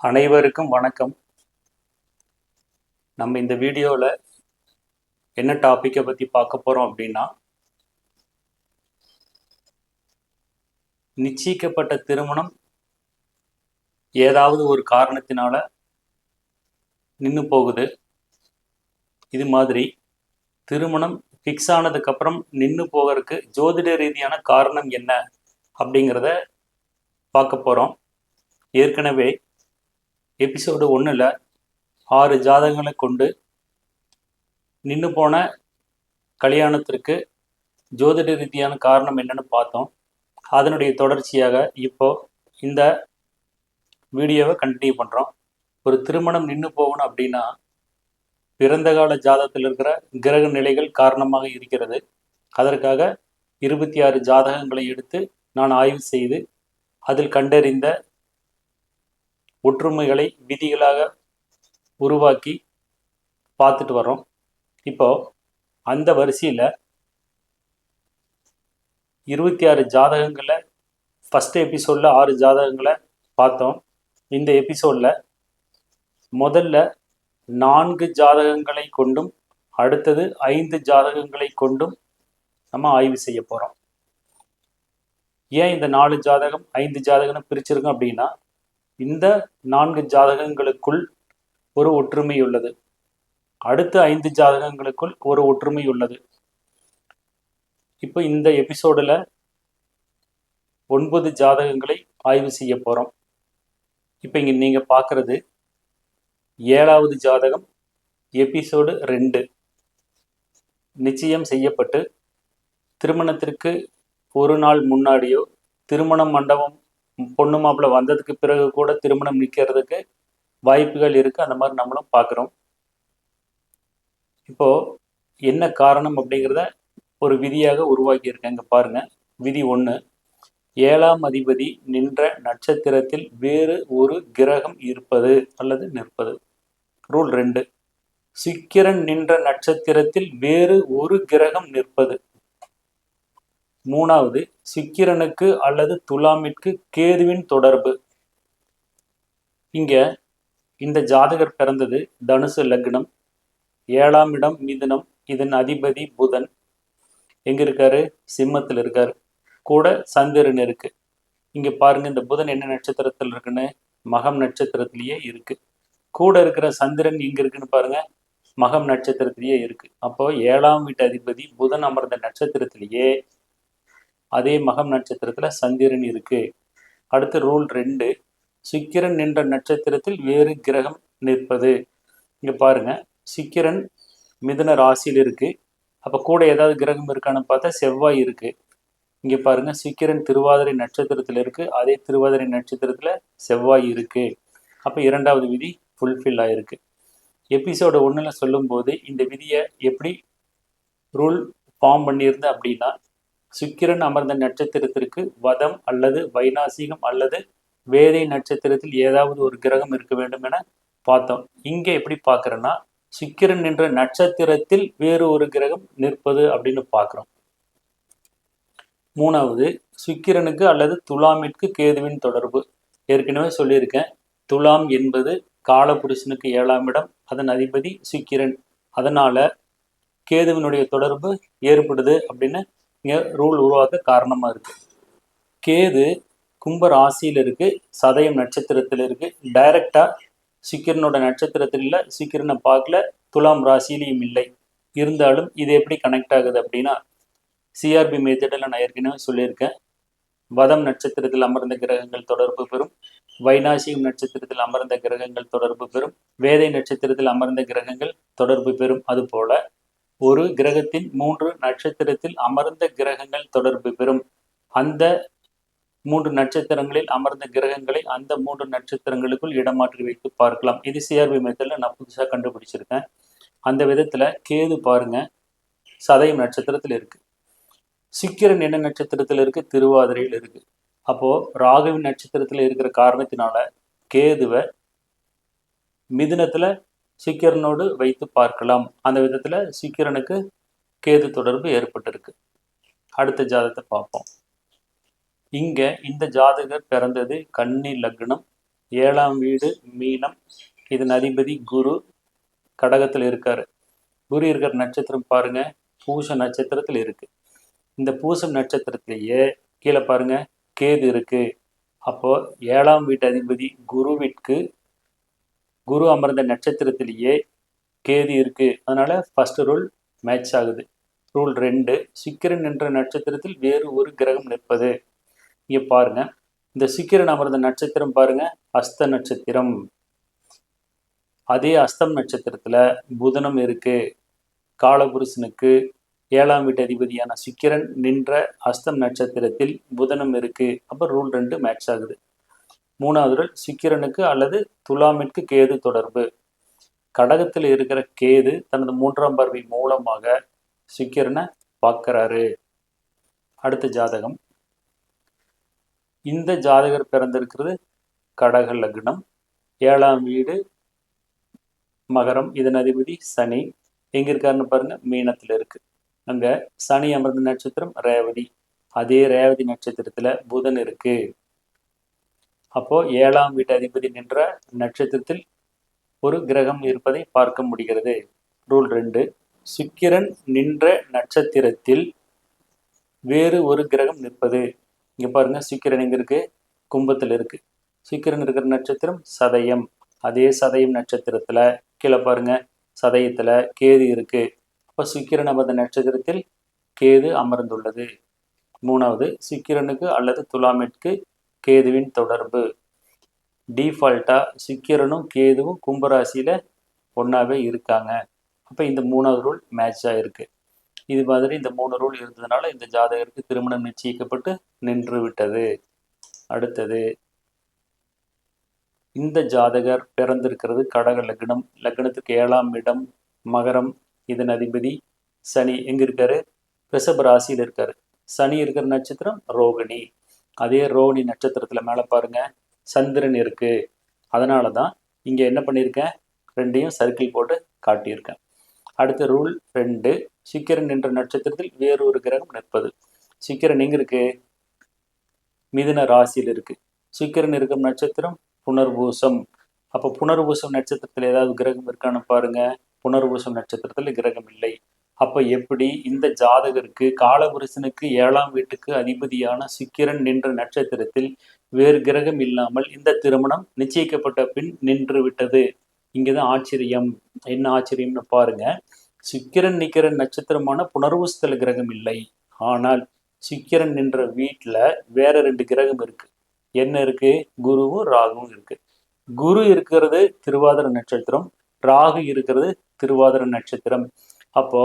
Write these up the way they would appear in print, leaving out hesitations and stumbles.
அனைவருக்கும் வணக்கம். நம்ம இந்த வீடியோவில் என்ன டாப்பிக்கை பற்றி பார்க்க போகிறோம் அப்படின்னா, நிச்சயிக்கப்பட்ட திருமணம் ஏதாவது ஒரு காரணத்தினால நின்று போகுது. இது மாதிரி திருமணம் ஃபிக்ஸ் ஆனதுக்கப்புறம் நின்று போகிறதுக்கு ஜோதிட ரீதியான காரணம் என்ன அப்படிங்கிறத பார்க்க போகிறோம். ஏற்கனவே எபிசோடு 1ல் 6 ஜாதகங்களை கொண்டு நின்று போன கல்யாணத்திற்கு ஜோதிட ரீதியான காரணம் என்னன்னு பார்த்தோம். அதனுடைய தொடர்ச்சியாக இப்போ இந்த வீடியோவை கண்டினியூ பண்ணுறோம். ஒரு திருமணம் நின்று போகணும் அப்படின்னா பிறந்த கால ஜாதகத்தில் இருக்கிற கிரக நிலைகள் காரணமாக இருக்கிறது. அதற்காக 26 ஜாதகங்களை எடுத்து நான் ஆய்வு செய்து அதில் கண்டறிந்த ஒற்றுமைகளை விதிகளாக உருவாக்கி பார்த்துட்டு வரோம். இப்போ அந்த வரிசையில் 26 ஜாதகங்களை ஃபஸ்ட் எபிசோடில் 6 ஜாதகங்களை பார்த்தோம். இந்த எபிசோடில் முதல்ல 4 ஜாதகங்களை கொண்டும் அடுத்தது 5 ஜாதகங்களை கொண்டும் நம்ம ஆய்வு செய்ய போகிறோம். ஏன் இந்த 4 ஜாதகம் 5 ஜாதகம் பிரிச்சிருக்கோம் அப்படின்னா, இந்த 4 ஜாதகங்களுக்குள் ஒரு ஒற்றுமை உள்ளது, அடுத்த 5 ஜாதகங்களுக்குள் ஒரு ஒற்றுமை உள்ளது. இப்போ இந்த எபிசோடில் 9 ஜாதகங்களை ஆய்வு செய்ய போகிறோம். இப்போ இங்கே நீங்கள் பார்க்குறது 7வது ஜாதகம், எபிசோடு 2. நிச்சயம் செய்யப்பட்டு திருமணத்திற்கு ஒரு நாள் முன்னாடியோ திருமண மண்டபம் பொண்ணு மாப்பிள்ளை வந்ததுக்கு பிறகு கூட திருமணம் நிற்கிறதுக்கு வாய்ப்புகள் இருக்குது. அந்த மாதிரி நம்மளும் பார்க்குறோம். இப்போது என்ன காரணம் அப்படிங்கிறத ஒரு விதியாக உருவாக்கியிருக்கேன். இங்கே பாருங்கள், விதி 1. 7ஆம் அதிபதி நின்ற நட்சத்திரத்தில் வேறு ஒரு கிரகம் இருப்பது அல்லது நிற்பது. ரூல் 2. சுக்கிரன் நின்ற நட்சத்திரத்தில் வேறு ஒரு கிரகம் நிற்பது. 3வது, சுக்கிரனுக்கு அல்லது துலாமிற்கு கேதுவின் தொடர்பு. இங்கே இந்த ஜாதகர் பிறந்தது தனுசு லக்னம், 7ஆம் இடம் மிதுனம், இதன் அதிபதி புதன். எங்கே இருக்காரு? சிம்மத்தில் இருக்கார். கூட சந்திரன் இருக்கு. இங்கே பாருங்க, இந்த புதன் என்ன நட்சத்திரத்தில் இருக்குன்னு, மகம் நட்சத்திரத்திலேயே இருக்கு. கூட இருக்கிற சந்திரன் எங்க இருக்குன்னு பாருங்க, மகம் நட்சத்திரத்திலேயே இருக்கு. அப்போ 7ஆம் வீட்டு அதிபதி புதன் அமர்ந்த நட்சத்திரத்திலேயே அதே மகம் நட்சத்திரத்துல சந்திரன் இருக்கு. அடுத்து ரூல் 2. சுக்கிரன் நின்ற நட்சத்திரத்தில் வேறு கிரகம் நிற்பது. இங்க பாருங்க, சுக்கிரன் மிதுன ராசியில் இருக்கு. அப்போ கூட ஏதாவது கிரகம் இருக்கான்னு பார்த்தா செவ்வாய் இருக்கு. இங்கே பாருங்க, சுக்கிரன் திருவாதிரை நட்சத்திரத்தில் இருக்கு. அதே திருவாதிரை நட்சத்திரத்தில் செவ்வாய் இருக்கு. அப்போ 2வது விதி ஃபுல்ஃபில் ஆயிருக்கு. எபிசோடு 1ல் சொல்லும்போது இந்த விதியை எப்படி ரூல் ஃபார்ம் பண்ணியிருந்தேன் அப்படின்னா, சுக்கிரன் அமர்ந்த நட்சத்திரத்திற்கு வதம் அல்லது வைநாசிகம் அல்லது வேதை நட்சத்திரத்தில் ஏதாவது ஒரு கிரகம் இருக்க வேண்டும் என பார்த்தோம். இங்கே எப்படி பார்க்குறேன்னா, சுக்கிரன் என்ற நட்சத்திரத்தில் வேறு ஒரு கிரகம் நிற்பது அப்படின்னு பார்க்குறோம். 3வது, சுக்கிரனுக்கு அல்லது துலாமிற்கு கேதுவின் தொடர்பு. ஏற்கனவே சொல்லியிருக்கேன், துலாம் என்பது காலபுருஷனுக்கு 7ஆம் இடம், அதன் அதிபதி சுக்கிரன். அதனால கேதுவினுடைய தொடர்பு ஏற்படுது அப்படின்னு இங்கே ரூல் உருவாக்க காரணமாக இருக்கு. கேது கும்ப ராசியில் இருக்கு, சதயம் நட்சத்திரத்தில் இருக்கு. டைரக்டா சுக்கிரனோட நட்சத்திரத்தில் இல்லை, சுக்கிரனை பார்க்கல, துலாம் ராசியிலையும் இல்லை. இருந்தாலும் இது எப்படி கனெக்ட் ஆகுது அப்படின்னா, சிஆர்பி மெத்தடில் நான் ஏற்கனவே சொல்லியிருக்கேன். வதம் நட்சத்திரத்தில் அமர்ந்த கிரகங்கள் தொடர்பு பெறும், வைநாசிகம் நட்சத்திரத்தில் அமர்ந்த கிரகங்கள் தொடர்பு பெறும், வேதை நட்சத்திரத்தில் அமர்ந்த கிரகங்கள் தொடர்பு பெறும். அதுபோல ஒரு கிரகத்தின் 3 நட்சத்திரத்தில் அமர்ந்த கிரகங்கள் தொடர்பு பெறும். அந்த 3 நட்சத்திரங்களில் அமர்ந்த கிரகங்களை அந்த 3 நட்சத்திரங்களுக்குள் இடமாற்றி வைத்து பார்க்கலாம். இது சிஆர்பி மெத்தடில் நான் புதுசாக கண்டுபிடிச்சிருக்கேன். அந்த விதத்தில் கேது பாருங்க, சதயம் நட்சத்திரத்தில் இருக்கு. சுக்கிரன் என்ன நட்சத்திரத்தில் இருக்கு? திருவாதிரையில் இருக்கு. அப்போ ராகுவின் நட்சத்திரத்தில் இருக்கிற காரணத்தினால கேதுவை மிதுனத்துல சுக்கிரனோடு வைத்து பார்க்கலாம். அந்த விதத்துல சுக்கிரனுக்கு கேது தொடர்பு ஏற்பட்டிருக்கு. அடுத்த ஜாதகத்தை பார்ப்போம். இங்க இந்த ஜாதகர் பிறந்தது கன்னி லக்னம், 7ஆம் வீடு மீனம், இதன் அதிபதி குரு கடகத்தில் இருக்காரு. குரு இருக்கிற நட்சத்திரம் பாருங்க பூச நட்சத்திரத்தில் இருக்கு. இந்த பூசம் நட்சத்திரத்திலேயே கீழே பாருங்க கேது இருக்கு. அப்போ 7ஆம் வீட்டு அதிபதி குருவிற்கு குரு அமர்ந்த நட்சத்திரத்திலேயே கேது இருக்கு. அதனால ஃபர்ஸ்ட் ரூல் மேட்ச் ஆகுது. ரூல் 2, சுக்கிரன் என்ற நட்சத்திரத்தில் வேறு ஒரு கிரகம் நிற்பது. இங்க பாருங்க இந்த சுக்கிரன் அமர்ந்த நட்சத்திரம் பாருங்க அஸ்த நட்சத்திரம். அதே அஸ்தம் நட்சத்திரத்துல புதனும் இருக்கு. காலபுருஷனுக்கு 7ஆம் வீட்டு அதிபதியான சுக்கிரன் நின்ற அஸ்தம் நட்சத்திரத்தில் புதனும் இருக்கு. அப்ப ரூல் 2 மேட்ச் ஆகுது. 3வது ரூல் சுக்கிரனுக்கு அல்லது துலாமிற்கு கேது தொடர்பு. கடகத்தில் இருக்கிற கேது தனது 3ஆம் பார்வை மூலமாக சுக்கிரனை பார்க்கிறாரு. அடுத்த ஜாதகம். இந்த ஜாதகர் பிறந்திருக்கிறது கடக லக்னம், 7ஆம் வீடு மகரம், இதன் அதிபதி சனி. எங்க இருக்காருன்னு பாருங்க மீனத்துல இருக்கு. அங்க சனி அமர்ந்த நட்சத்திரம் ரேவதி. அதே ரேவதி நட்சத்திரத்துல புதன் இருக்கு. அப்போ 7ஆம் வீட்டு அதிபதி நின்ற நட்சத்திரத்தில் ஒரு கிரகம் இருப்பதை பார்க்க முடிகிறது. ரூல் 2, சுக்கிரன் நின்ற நட்சத்திரத்தில் வேறு ஒரு கிரகம் நிற்பது. இங்க பாருங்க சுக்கிரன் எங்க இருக்கு கும்பத்தில் இருக்கு. சுக்கிரன் இருக்கிற நட்சத்திரம் சதயம். அதே சதயம் நட்சத்திரத்துல கீழே பாருங்க சதயத்துல கேது இருக்கு. அப்ப சுக்கிரன் அமர்ந்த நட்சத்திரத்தில் கேது அமர்ந்துள்ளது. 3வது சுக்கிரனுக்கு அல்லது துலாமிற்கு கேதுவின் தொடர்பு. டிஃபால்ட்டா சுக்கிரனும் கேதுவும் கும்பராசியில ஒன்னாவே இருக்காங்க. அப்ப இந்த 3வது ரூல் மேட்சா இருக்கு. இது மாதிரி இந்த 3 ரூல் இருந்ததுனால இந்த ஜாதகருக்கு திருமணம் நிச்சயிக்கப்பட்டு நின்று விட்டது. அடுத்தது, இந்த ஜாதகர் பிறந்திருக்கிறது கடக லக்னம். லக்னத்துக்கு 7ஆம் இடம் மகரம், இதன் அதிபதி சனி. எங்க இருக்காரு ரிஷப ராசியில் இருக்காரு. சனி இருக்கிற நட்சத்திரம் ரோகிணி. அதே ரோகிணி நட்சத்திரத்துல மேல பாருங்க சந்திரன் இருக்கு. அதனாலதான் இங்க என்ன பண்ணியிருக்கேன் ரெண்டையும் சர்க்கிள் போட்டு காட்டியிருக்கேன். அடுத்த ரூல் 2, சுக்கிரன் என்ற நட்சத்திரத்தில் வேறொரு கிரகம் நிற்பது. சுக்கிரன் எங்க இருக்கு மிதுன ராசியில் இருக்கு. சுக்கிரன் இருக்கும் நட்சத்திரம் புனர்பூசம். அப்ப புனர்பூசம் நட்சத்திரத்தில் ஏதாவது கிரகம் இருக்கான்னு பாருங்க. புனர்பூசம் நட்சத்திரத்துல கிரகம் இல்லை. அப்ப எப்படி இந்த ஜாதகருக்கு காலபுருஷனுக்கு 7ஆம் வீட்டுக்கு அதிபதியான சுக்கிரன் நின்ற நட்சத்திரத்தில் வேறு கிரகம் இல்லாமல் இந்த திருமணம் நிச்சயிக்கப்பட்ட பின் நின்று விட்டது. இங்கதான் ஆச்சரியம். என்ன ஆச்சரியம்னு பாருங்க. சுக்கிரன் நிக்கிற நட்சத்திரமான புனர்வசுத்தல கிரகம் இல்லை. ஆனால் சுக்கிரன் நின்ற வீட்டுல வேற 2 கிரகம் இருக்கு. என்ன இருக்கு குருவும் ராகுவும் இருக்கு. குரு இருக்கிறது திருவாதிர நட்சத்திரம், ராகு இருக்கிறது திருவாதிர நட்சத்திரம். அப்போ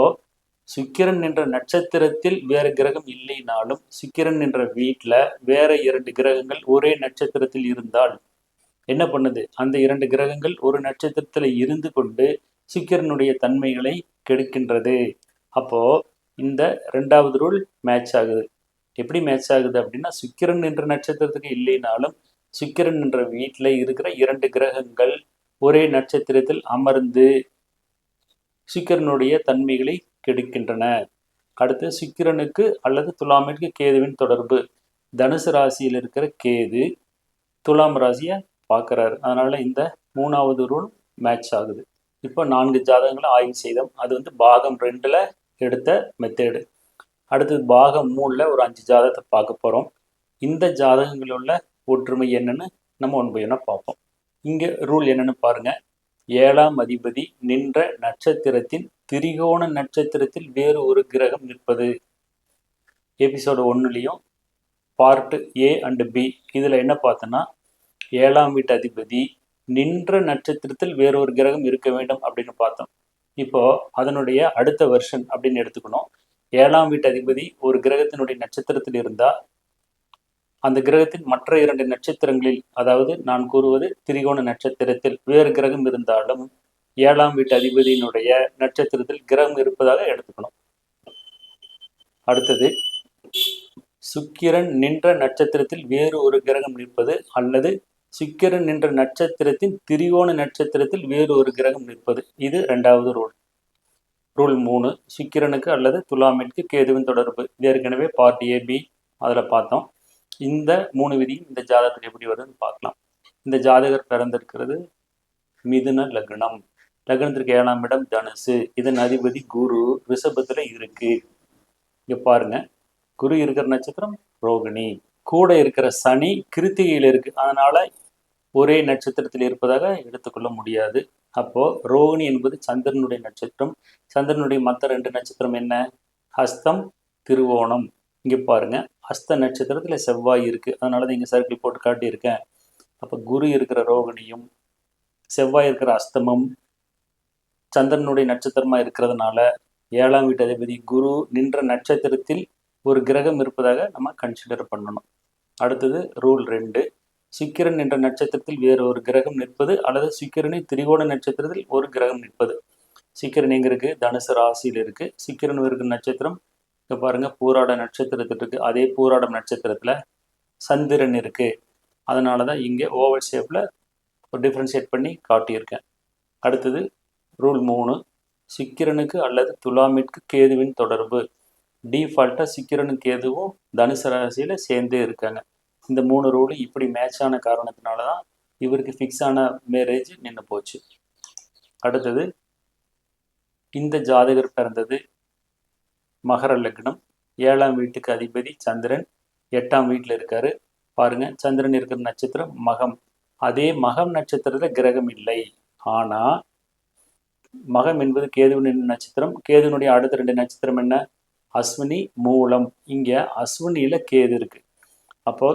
சுக்கிரன் என்ற நட்சத்திரத்தில் வேற கிரகம் இல்லைனாலும் சுக்கிரன் என்ற வீட்டுல வேற 2 கிரகங்கள் ஒரே நட்சத்திரத்தில் இருந்தால் என்ன பண்ணுது அந்த 2 கிரகங்கள் ஒரு நட்சத்திரத்துல இருந்து கொண்டு சுக்கிரனுடைய தன்மைகளை கெடுக்கின்றது. அப்போ இந்த 2வது ரூல் மேட்ச் ஆகுது. எப்படி மேட்ச் ஆகுது அப்படின்னா சுக்கிரன் என்ற நட்சத்திரத்துக்கு இல்லைனாலும் சுக்கிரன் என்ற வீட்டுல இருக்கிற 2 கிரகங்கள் ஒரே நட்சத்திரத்தில் அமர்ந்து சுக்கிரனுடைய தன்மைகளை கெடுக்கின்றன. அடுத்து சுக்கிரனுக்கு அல்லது துலாமிற்கு கேதுவின் தொடர்பு. தனுசு ராசியில் இருக்கிற கேது துலாம் ராசியை பார்க்குறாரு. அதனால இந்த 3வது ரூல் மேட்ச் ஆகுது. இப்போ 4 ஜாதகங்களை ஆய்வு செய்தோம். அது பாகம் 2ல எடுத்த மெத்தேடு. அடுத்தது பாகம் 3ல ஒரு 5 ஜாதகத்தை பார்க்க போகிறோம். இந்த ஜாதகங்களில் உள்ள ஒற்றுமை என்னன்னு நம்ம ஒன் பை ஒன்னா பார்ப்போம். இங்கே ரூல் என்னன்னு பாருங்க. 7ஆம் அதிபதி நின்ற நட்சத்திரத்தின் திரிகோண நட்சத்திரத்தில் வேறு ஒரு கிரகம் நிற்பது. எபிசோடு 1லையும் பார்ட் A அண்ட் B இதில் என்ன பார்த்தோன்னா 7ஆம் வீட்டு அதிபதி நின்ற நட்சத்திரத்தில் வேறொரு கிரகம் இருக்க வேண்டும் அப்படின்னு பார்த்தோம். இப்போ அதனுடைய அடுத்த வெர்ஷன் அப்படின்னு எடுத்துக்கணும். 7ஆம் வீட்டு அதிபதி ஒரு கிரகத்தினுடைய நட்சத்திரத்தில் இருந்தால் அந்த கிரகத்தின் மற்ற 2 நட்சத்திரங்களில், அதாவது நான் கூறுவது திரிகோண நட்சத்திரத்தில் வேறு கிரகம் இருந்தாலும் 7ஆம் வீட்டு அதிபதியினுடைய நட்சத்திரத்தில் கிரகம் இருப்பதாக எடுத்துக்கணும். அடுத்தது, சுக்கிரன் நின்ற நட்சத்திரத்தில் வேறு ஒரு கிரகம் நிற்பது அல்லது சுக்கிரன் நின்ற நட்சத்திரத்தின் திரிகோண நட்சத்திரத்தில் வேறு ஒரு கிரகம் நிற்பது. இது 2வது ரூல். ரூல் 3, சுக்கிரனுக்கு அல்லது துலாமிற்கு கேதுவின் தொடர்பு. இது ஏற்கனவே பார்ட் A B அதில் பார்த்தோம். இந்த 3 விதியும் இந்த ஜாதகத்தில் எப்படி வருதுன்னு பார்க்கலாம். இந்த ஜாதகர் பிறந்திருக்கிறது மிதுன லக்னம். லக்னத்திற்கு 7ஆம் இடம் தனுசு. இதன் அதிபதி குரு ரிஷபத்துல இருக்கு. இங்க பாருங்க, குரு இருக்கிற நட்சத்திரம் ரோகிணி. கூட இருக்கிற சனி கிருத்திகையில் இருக்கு. அதனால ஒரே நட்சத்திரத்தில் இருப்பதாக எடுத்துக்கொள்ள முடியாது. அப்போ ரோகிணி என்பது சந்திரனுடைய நட்சத்திரம். சந்திரனுடைய மற்ற 2 நட்சத்திரம் என்ன? ஹஸ்தம், திருவோணம். இங்க பாருங்க, ஹஸ்த நட்சத்திரத்துல செவ்வாய் இருக்கு. அதனாலதான் இங்க சர்க்கிள் போட்டு காட்டியிருக்கேன். அப்ப குரு இருக்கிற ரோகிணியும் செவ்வாய் இருக்கிற அஸ்தமும் சந்திரனுடைய நட்சத்திரமா இருக்கிறதுனால 7ஆம் வீட்டு அதிபதி குரு நின்ற நட்சத்திரத்தில் ஒரு கிரகம் இருப்பதாக நம்ம கன்சிடர் பண்ணணும். அடுத்தது ரூல் 2, சுக்கிரன் என்ற நட்சத்திரத்தில் வேறு ஒரு கிரகம் நிற்பது அல்லது சுக்கிரனின் திரிகோண நட்சத்திரத்தில் ஒரு கிரகம் நிற்பது. சுக்கிரன் எங்க இருக்கு? தனுசு ராசியில் இருக்கு. சுக்கிரன் இருக்கிற நட்சத்திரம் இங்க பாருங்க, பூராட நட்சத்திரத்தில் இருக்கு. அதே பூராடம் நட்சத்திரத்துல சந்திரன் இருக்கு. அதனாலதான் இங்க ஓவல் ஷேப்ல ஒரு டிஃபரன்ஷியேட் பண்ணி காட்டியிருக்கேன். அடுத்தது ரூல் 3, சுக்கிரனுக்கு அல்லது துலாமிற்கு கேதுவின் தொடர்பு. டிஃபால்ட்டா சுக்கிரனும் கேதுவும் தனுசு ராசியில சேர்ந்தே இருக்காங்க. இந்த 3 ரூல் இப்படி மேட்ச் ஆன காரணத்தினால தான் இவருக்கு ஃபிக்ஸ் ஆன மேரேஜ் நின்று போச்சு. அடுத்தது, இந்த ஜாதகர் பிறந்தது மகர லக்னம். 7ஆம் வீட்டுக்கு அதிபதி சந்திரன் 8ஆம் வீட்டில் இருக்காரு. பாருங்க, சந்திரன் இருக்கிற நட்சத்திரம் மகம். அதே மகம் நட்சத்திரத்துல கிரகம் இல்லை. ஆனா மகம் என்பது கேதுவின் நட்சத்திரம். கேதுனுடைய அடுத்த 2 நட்சத்திரம் என்ன? அஸ்வினி, மூலம். இங்க அஸ்வினியில கேது இருக்கு. அப்போ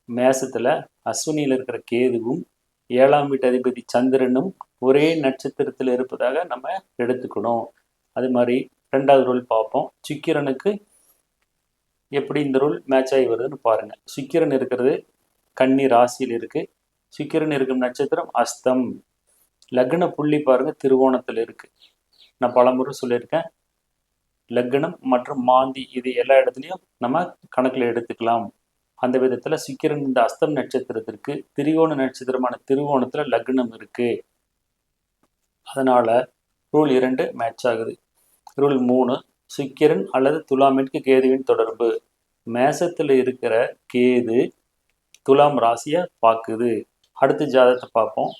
மேசத்துல அஸ்வினியில் இருக்கிற கேதுவும் 7ஆம் வீட்டு அதிபதி சந்திரனும் ஒரே நட்சத்திரத்தில் இருப்பதாக நம்ம எடுத்துக்கணும். அது மாதிரி 2வது ரூல் பார்ப்போம். சுக்கிரனுக்கு எப்படி இந்த ரூல் மேட்ச் ஆகி வருதுன்னு பாருங்க. சுக்கிரன் இருக்கிறது கன்னி ராசியில் இருக்கு. சுக்கிரன் இருக்கும் நட்சத்திரம் அஸ்தம். லக்ன புள்ளி பாருங்க திருவோணத்தில் இருக்கு. நான் பலமுறை சொல்லியிருக்கேன், லக்னம் மற்றும் மாந்தி இது எல்லா இடத்துலையும் நம்ம கணக்கில் எடுத்துக்கலாம். அந்த விதத்துல சுக்கிரன் இந்த அஸ்தம் நட்சத்திரத்திற்கு திரிகோண நட்சத்திரமான திருவோணத்துல லக்னம் இருக்கு. அதனால ரூல் 2 மேட்ச் ஆகுது. ரூல் 3, சுக்கிரன் அல்லது துலாமிற்கு கேதுவின் தொடர்பு. மேசத்துல இருக்கிற கேது துலாம் ராசியை பார்க்குது. அடுத்த ஜாதகத்தை பார்ப்போம்.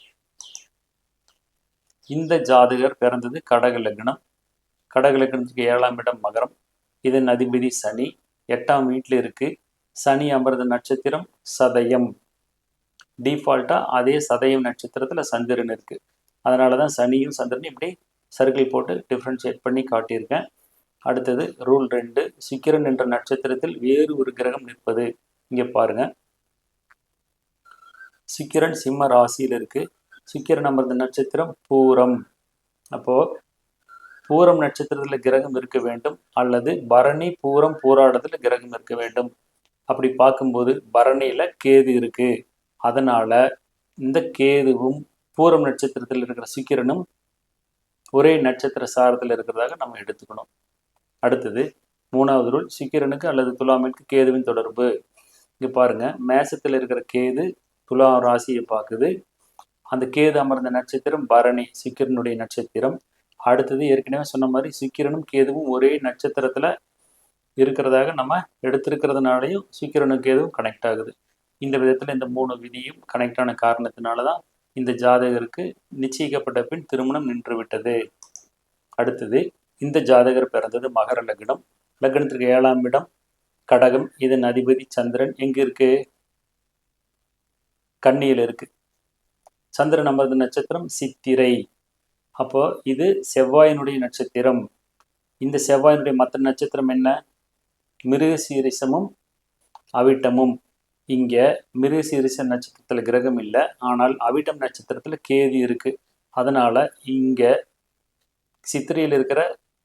இந்த ஜாதகர் பிறந்தது கடக லக்னம். கடக லக்னத்துக்கு 7ஆம் இடம் மகரம். இதன் அதிபதி சனி 8ஆம் வீட்டில் இருக்கு. சனி அமர்ந்த நட்சத்திரம் சதயம். டிஃபால்ட்டா அதே சதயம் நட்சத்திரத்துல சந்திரன் இருக்கு. அதனாலதான் சனியும் சந்திரனும் இப்படி சர்க்கிள் போட்டு டிஃபரன்ஷியேட் பண்ணி காட்டியிருக்கேன். அடுத்தது ரூல் 2, சுக்கிரன் என்ற நட்சத்திரத்தில் வேறு ஒரு கிரகம் நிற்பது. இங்க பாருங்க, சுக்கிரன் சிம்ம ராசியில் இருக்கு. சுக்கிரன் அமர்ந்த நட்சத்திரம் பூரம். அப்போ பூரம் நட்சத்திரத்துல கிரகம் இருக்க வேண்டும் அல்லது பரணி, பூரம், பூராடத்துல கிரகம் இருக்க வேண்டும். அப்படி பார்க்கும்போது பரணியில கேது இருக்கு. அதனால இந்த கேதுவும் பூரம் நட்சத்திரத்தில் இருக்கிற சுக்கிரனும் ஒரே நட்சத்திர சாரத்தில் இருக்கிறதாக நம்ம எடுத்துக்கணும். அடுத்தது 3வது ரூல், சுக்கிரனுக்கு அல்லது துலாமிற்கு கேதுவின் தொடர்பு. இங்க பாருங்க, மேசத்தில் இருக்கிற கேது துலாம் ராசியை பார்க்குது. அந்த கேது அமர்ந்த நட்சத்திரம் பரணி, சுக்கிரனுடைய நட்சத்திரம். அடுத்தது ஏற்கனவே சொன்ன மாதிரி சுக்கிரனும் கேதுவும் ஒரே நட்சத்திரத்துல இருக்கிறதாக நம்ம எடுத்திருக்கிறதுனாலையும் சுக்கிரனும் கேதுவும் கனெக்ட் ஆகுது. இந்த விதத்துல இந்த 3 விதியும் கனெக்ட் ஆன காரணத்தினாலதான் இந்த ஜாதகருக்கு நிச்சயிக்கப்பட்ட பின் திருமணம் நின்று விட்டது. அடுத்தது, இந்த ஜாதகர் பிறந்தது மகர லக்னம். லக்னத்திற்கு 7ஆம் இடம் கடகம். இதன் அதிபதி சந்திரன் எங்க இருக்கு? கன்னியில் இருக்கு. சந்திரன் அமர்ந்த நட்சத்திரம் சித்திரை. அப்போ இது செவ்வாயினுடைய நட்சத்திரம். இந்த செவ்வாயினுடைய மற்ற நட்சத்திரம் என்ன? மிருகசீரிசமும் அவிட்டமும். இங்க மிருகசீரிச நட்சத்திரத்துல கிரகம் இல்லை, ஆனால் அவிட்டம் நட்சத்திரத்துல கேது இருக்கு. அதனால இங்க சித்திரையில் இருக்கிற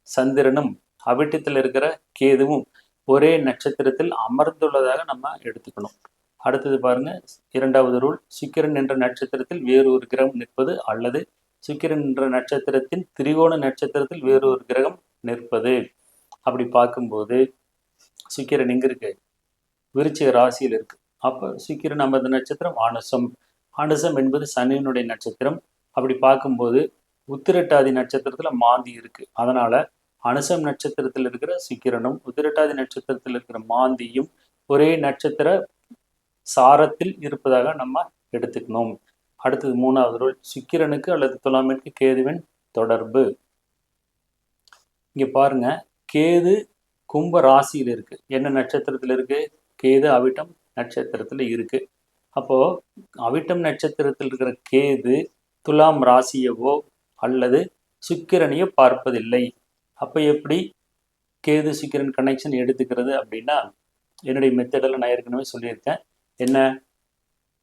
சந்திரனும் அவிட்டத்தில் இருக்கிற கேதுவும் ஒரே நட்சத்திரத்தில் அமர்ந்துள்ளதாக நம்ம எடுத்துக்கணும். அடுத்தது பாருங்க, 2வது ரூல், சுக்கிரன் என்ற நட்சத்திரத்தில் வேறு ஒரு கிரகம் நிற்பது அல்லது சுக்கிரன் என்ற நட்சத்திரத்தின் திரிகோண நட்சத்திரத்தில் வேறு ஒரு கிரகம் நிற்பது. அப்படி பார்க்கும்போது சுக்கிரன் எங்க இருக்கு? விருச்சிக ராசியில் இருக்கு. அப்ப சுக்கிரன் அமர்ந்த நட்சத்திரம் அனுசம். அனுசம் என்பது சனியினுடைய நட்சத்திரம். அப்படி பார்க்கும்போது உத்திரட்டாதி நட்சத்திரத்துல மாந்தி இருக்கு. அதனால அனுசம் நட்சத்திரத்தில் இருக்கிற சுக்கிரனும் உத்திரட்டாதி நட்சத்திரத்தில் இருக்கிற மாந்தியும் ஒரே நட்சத்திர சாரத்தில் இருப்பதாக நம்ம எடுத்துக்கணும். அடுத்தது 3வது ரூல், சுக்கிரனுக்கு அல்லது துலாமிற்கு கேதுவின் தொடர்பு. இங்க பாருங்க, கேது கும்ப ராசியில் இருக்கு. என்ன நட்சத்திரத்தில் இருக்கு? கேது அவிட்டம் நட்சத்திரத்தில் இருக்கு. அப்போ அவிட்டம் நட்சத்திரத்தில் இருக்கிற கேது துலாம் ராசியவோ அல்லது சுக்கிரனையோ பார்ப்பதில்லை. அப்ப எப்படி கேது சுக்கிரன் கனெக்ஷன் எடுத்துக்கிறது அப்படின்னா, என்னுடைய மெத்தடில் நான் ஏற்கனவே சொல்லியிருக்கேன். என்ன,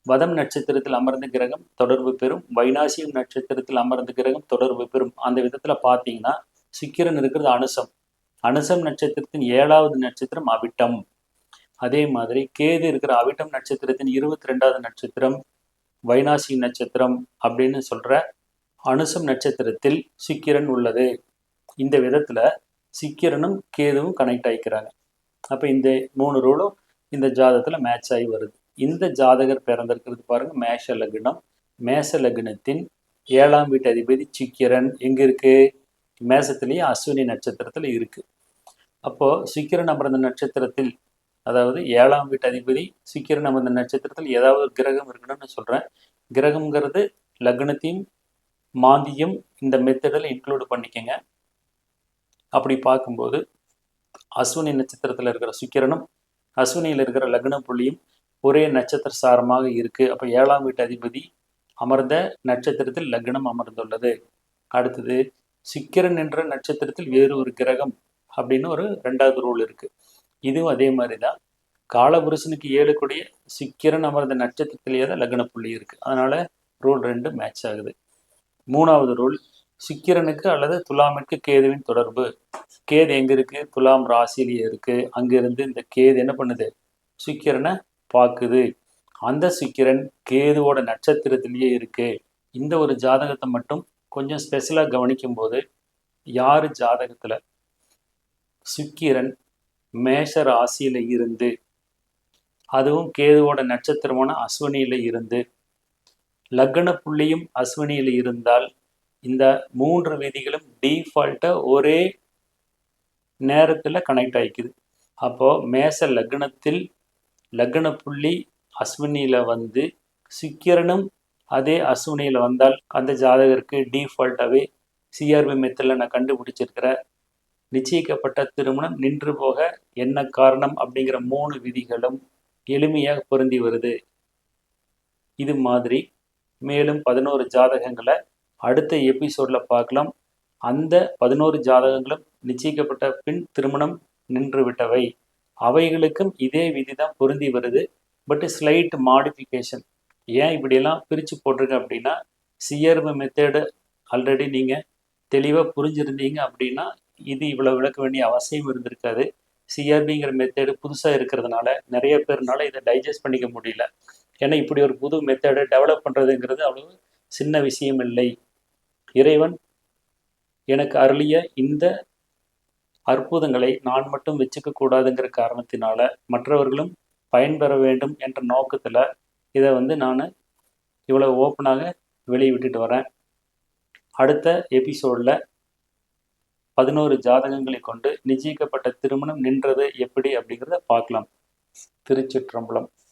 வதம் நட்சத்திரத்தில் அமர்ந்த கிரகம் தொடர்பு பெறும், வைனாசியம் நட்சத்திரத்தில் அமர்ந்த கிரகம் தொடர்பு பெறும். அந்த விதத்துல பார்த்தீங்கன்னா சுக்கிரன் இருக்கிறது அனுசம். அனுசம் நட்சத்திரத்தின் 7வது நட்சத்திரம் அவிட்டம். அதே மாதிரி கேது இருக்கிற அவிட்டம் நட்சத்திரத்தின் 22வது நட்சத்திரம் வைனாசி நட்சத்திரம் அப்படின்னு சொல்ற அனுசம் நட்சத்திரத்தில் சுக்கிரன் உள்ளது. இந்த விதத்துல சுக்கிரனும் கேதுவும் கனெக்ட் ஆகிக்கிறாங்க. அப்ப இந்த 3 ரூலும் இந்த ஜாதகத்துல மேட்ச் ஆகி வருது. இந்த ஜாதகர் பிறந்திருக்கிறது பாருங்க மேஷ லக்னம். மேஷ லக்னத்தின் 7ஆம் வீட்டு அதிபதி சுக்கிரன் எங்க இருக்கு? மேசத்திலேயே அஸ்வினி நட்சத்திரத்துல இருக்கு. அப்போ சுக்கிரன் அமர்ந்த நட்சத்திரத்தில், அதாவது 7ஆம் வீட்டு அதிபதி சுக்கிரன் அமர்ந்த நட்சத்திரத்தில் ஏதாவது ஒரு கிரகம் இருக்கணும்னு சொல்றேன். கிரகம்ங்கிறது லக்னத்தையும் மாந்தியும் இந்த மெத்தடில் இன்க்ளூட் பண்ணிக்கங்க. அப்படி பார்க்கும்போது அஸ்வினி நட்சத்திரத்தில் இருக்கிற சுக்கிரனும் அஸ்வினியில் இருக்கிற லக்ன புள்ளியும் ஒரே நட்சத்திர சாரமாக இருக்கு. அப்போ 7ஆம் வீட்டு அதிபதி அமர்ந்த நட்சத்திரத்தில் லக்னம் அமர்ந்துள்ளது. அடுத்தது சுக்கிரன் என்ற நட்சத்திரத்தில் வேறு ஒரு கிரகம் அப்படின்னு ஒரு 2வது ரூல் இருக்கு. இதுவும் அதே மாதிரி தான். காலபுருஷனுக்கு 7 கூடிய சுக்கிரன் அமர்ந்த நட்சத்திரத்திலேயே தான் லக்ன புள்ளி இருக்கு. அதனால ரூல் 2 மேட்ச் ஆகுது. 3வது ரூல், சுக்கிரனுக்கு அல்லது துலாமிற்கு கேதுவின் தொடர்பு. கேது எங்க இருக்கு? துலாம் ராசியிலேயே இருக்கு. அங்கிருந்து இந்த கேது என்ன பண்ணுது? சுக்கிரனை பார்க்குது. அந்த சுக்கிரன் கேதுவோட நட்சத்திரத்திலேயே இருக்கு. இந்த ஒரு ஜாதகத்தை மட்டும் கொஞ்சம் ஸ்பெஷலாக கவனிக்கும் போது, யாரு ஜாதகத்துல சுக்கிரன் மேஷ ராசியில இருந்து, அதுவும் கேதுவோட நட்சத்திரமான அஸ்வினியில இருந்து, லக்ன புள்ளியும் அஸ்வினியில இருந்தால் இந்த 3 விதிகளும் டிஃபால்ட்டா ஒரே நேரத்துல கனெக்ட் ஆயிக்குது. அப்போ மேஷ லக்னத்தில் லக்ன புள்ளி அஸ்வினியில வந்து சுக்கிரனும் அதே அஸ்வினியில வந்தால் அந்த ஜாதகருக்கு டிஃபால்ட்டாகவே சிஆர்பி மெத்தடில் நான் கண்டுபிடிச்சிருக்கிற நிச்சயிக்கப்பட்ட திருமணம் நின்று போக என்ன காரணம் அப்படிங்கிற 3 விதிகளும் எளிமையாக பொருந்தி வருது. இது மாதிரி மேலும் 11 ஜாதகங்களை அடுத்த எபிசோட்ல பார்க்கலாம். அந்த 11 ஜாதகங்களும் நிச்சயிக்கப்பட்ட பின் திருமணம் நின்று விட்டவை. அவைகளுக்கும் இதே விதி தான் பொருந்தி வருது. But slight modification. ஏன் இப்படியெல்லாம் பிரித்து போட்டிருக்கேன் அப்படின்னா, சிஆர்பி மெத்தேடு ஆல்ரெடி நீங்கள் தெளிவாக புரிஞ்சிருந்தீங்க அப்படின்னா இது இவ்வளோ விளக்க வேண்டிய அவசியம் இருந்திருக்காது. சிஆர்பிங்கிற மெத்தேடு புதுசாக இருக்கிறதுனால நிறைய பேர்னால இதை டைஜஸ்ட் பண்ணிக்க முடியல. ஏன்னா இப்படி ஒரு புது மெத்தடை டெவலப் பண்ணுறதுங்கிறது அவ்வளவு சின்ன விஷயம் இல்லை. இறைவன் எனக்கு அருளிய இந்த அற்புதங்களை நான் மட்டும் வச்சுக்க கூடாதுங்கிற காரணத்தினால மற்றவர்களும் பயன்பெற வேண்டும் என்ற நோக்கத்தில் இதை நான் இவ்வளோ ஓப்பனாக வெளியிட்டு வரேன். அடுத்த எபிசோடில் 11 ஜாதகங்களை கொண்டு நிச்சயிக்கப்பட்ட திருமணம் நின்றது எப்படி அப்படிங்கிறத பார்க்கலாம். திருச்சிற்றம்பலம்.